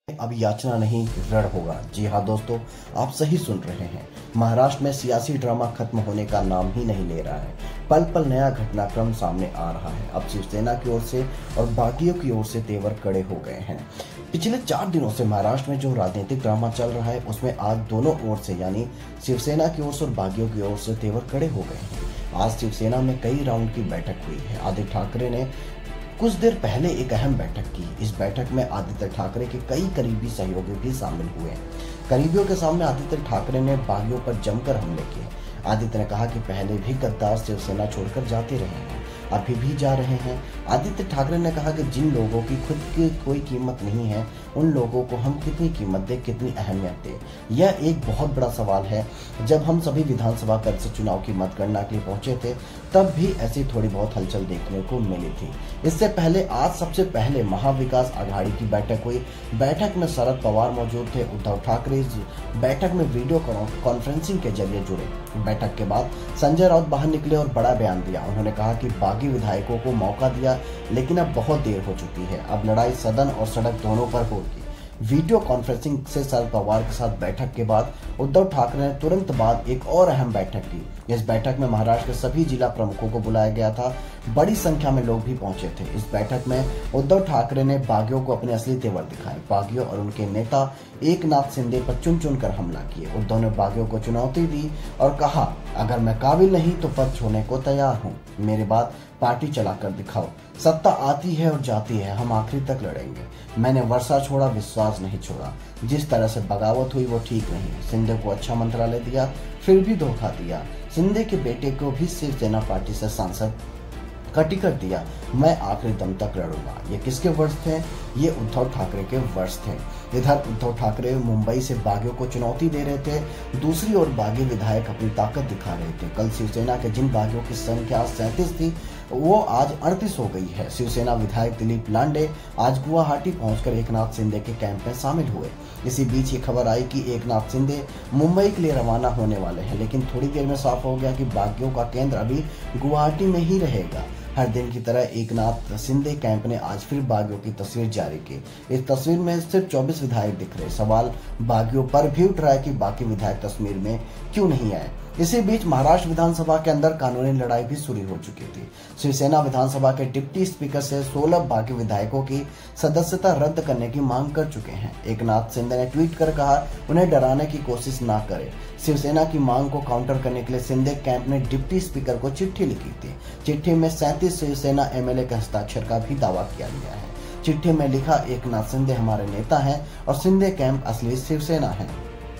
अब याचना नहीं ऋण होगा। जी हाँ दोस्तों, आप सही सुन रहे हैं। महाराष्ट्र में सियासी ड्रामा खत्म होने का नाम ही नहीं ले रहा है। पल पल नया घटनाक्रम सामने आ रहा है। अब शिवसेना की ओर से और बागियों की ओर से तेवर कड़े हो गए हैं। पिछले 4 दिनों से महाराष्ट्र में जो राजनीतिक ड्रामा चल रहा है उसमें आज दोनों ओर से यानी शिवसेना की ओर से और बागियों की ओर से तेवर कड़े हो गए हैं। आज शिवसेना में कई राउंड की बैठक हुई है। आदित्य ठाकरे ने कुछ देर पहले एक अहम बैठक की। इस बैठक में आदित्य ठाकरे के कई करीबी सहयोगी भी शामिल हुए। करीबियों के सामने आदित्य ठाकरे ने बागियों पर जमकर हमले किए। आदित्य ने कहा कि पहले भी गद्दार शिवसेना छोड़कर जाते रहे हैं, अभी भी जा रहे हैं। आदित्य ठाकरे ने कहा कि जिन लोगों की खुद की कोई कीमत नहीं है उन लोगों को हम कितनी कीमत दें, कितनी अहमियत दें। यह एक बहुत बड़ा सवाल है। जब हम सभी विधानसभा परिषद चुनाव की मतगणना के लिए पहुंचे थे तब भी ऐसी थोड़ी बहुत हलचल देखने को मिली थी। इससे पहले आज सबसे पहले महाविकास आघाड़ी की बैठक हुई। बैठक में शरद पवार मौजूद थे। उद्धव ठाकरे इस बैठक में वीडियो कॉन्फ्रेंसिंग के जरिए जुड़े। बैठक के बाद संजय राउत बाहर निकले और बड़ा बयान दिया। उन्होंने कहा कि बागी विधायकों को मौका दिया लेकिन अब बहुत देर हो चुकी है। अब लड़ाई सदन और सड़क दोनों पर होगी। वीडियो कॉन्फ्रेंसिंग से शरद पवार के साथ बैठक के बाद उद्धव ठाकरे ने तुरंत बाद एक और अहम बैठक की। इस बैठक में महाराष्ट्र के सभी जिला प्रमुखों को बुलाया गया था। बड़ी संख्या में लोग भी पहुंचे थे। इस बैठक में उद्धव ठाकरे ने बागियों को अपने असली तेवर दिखाए। बागियों और उनके नेता एकनाथ शिंदे पर चुन चुनकर हमला किए। उद्धव ने बागियों को चुनौती दी और कहा, अगर मैं काबिल नहीं तो पद छोड़ने को तैयार हूँ। मेरे बाद पार्टी चलाकर दिखाओ। सत्ता आती है और जाती है, हम आखिरी तक लड़ेंगे। मैंने वर्षा छोड़ा, विश्वास नहीं छोड़ा। जिस तरह से बगावत हुई वो ठीक नहीं। शिंदे को अच्छा मंत्रालय दिया फिर भी धोखा दिया। शिंदे के बेटे को भी शिवसेना पार्टी से सांसद का टिकट दिया। मैं आखिरी दम तक लड़ूंगा। ये किसके वर्ड्स थे? ये उद्धव ठाकरे के वर्ड्स थे। इधर उद्धव ठाकरे मुंबई से बागियों को चुनौती दे रहे थे, दूसरी ओर बागी विधायक अपनी ताकत दिखा रहे थे। कल शिवसेना के जिन बागियों की संख्या 37 थी वो आज 38 हो गई है। शिवसेना विधायक दिलीप लांडे आज गुवाहाटी पहुंचकर एकनाथ शिंदे के कैंप में शामिल हुए। इसी बीच ये खबर आई कि एकनाथ शिंदे मुंबई के लिए रवाना होने वाले हैं, लेकिन थोड़ी देर में साफ हो गया कि बागियों का केंद्र अभी गुवाहाटी में ही रहेगा। हर दिन की तरह एकनाथ शिंदे कैंप ने आज फिर बागियों की तस्वीर जारी की। इस तस्वीर में सिर्फ 24 विधायक दिख रहे। सवाल बागियों पर भी उठ रहा है कि बाकी विधायक तस्वीर में क्यों नहीं आए। इसी बीच महाराष्ट्र विधानसभा के अंदर कानूनी लड़ाई भी शुरू हो चुकी थी। शिवसेना विधानसभा के डिप्टी स्पीकर से 16 बागी विधायकों की सदस्यता रद्द करने की मांग कर चुके हैं। एकनाथ शिंदे ने ट्वीट कर कहा, उन्हें डराने की कोशिश ना करें। शिवसेना की मांग को काउंटर करने के लिए शिंदे कैंप ने डिप्टी स्पीकर को चिट्ठी लिखी थी। चिट्ठी में 37 शिवसेना एमएलए के हस्ताक्षर का भी दावा किया गया है। चिट्ठी में लिखा, एकनाथ शिंदे हमारे नेता हैं और शिंदे कैंप असली शिवसेना है।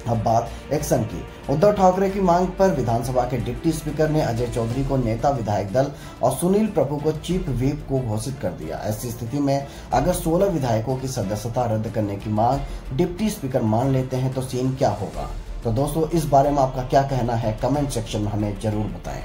अब बात एक्शन की। उद्धव ठाकरे की मांग पर विधानसभा के डिप्टी स्पीकर ने अजय चौधरी को नेता विधायक दल और सुनील प्रभु को चीफ व्हिप को घोषित कर दिया। ऐसी स्थिति में अगर 16 विधायकों की सदस्यता रद्द करने की मांग डिप्टी स्पीकर मान लेते हैं तो सीन क्या होगा? तो दोस्तों, इस बारे में आपका क्या कहना है? कमेंट सेक्शन में हमें जरूर बताएं।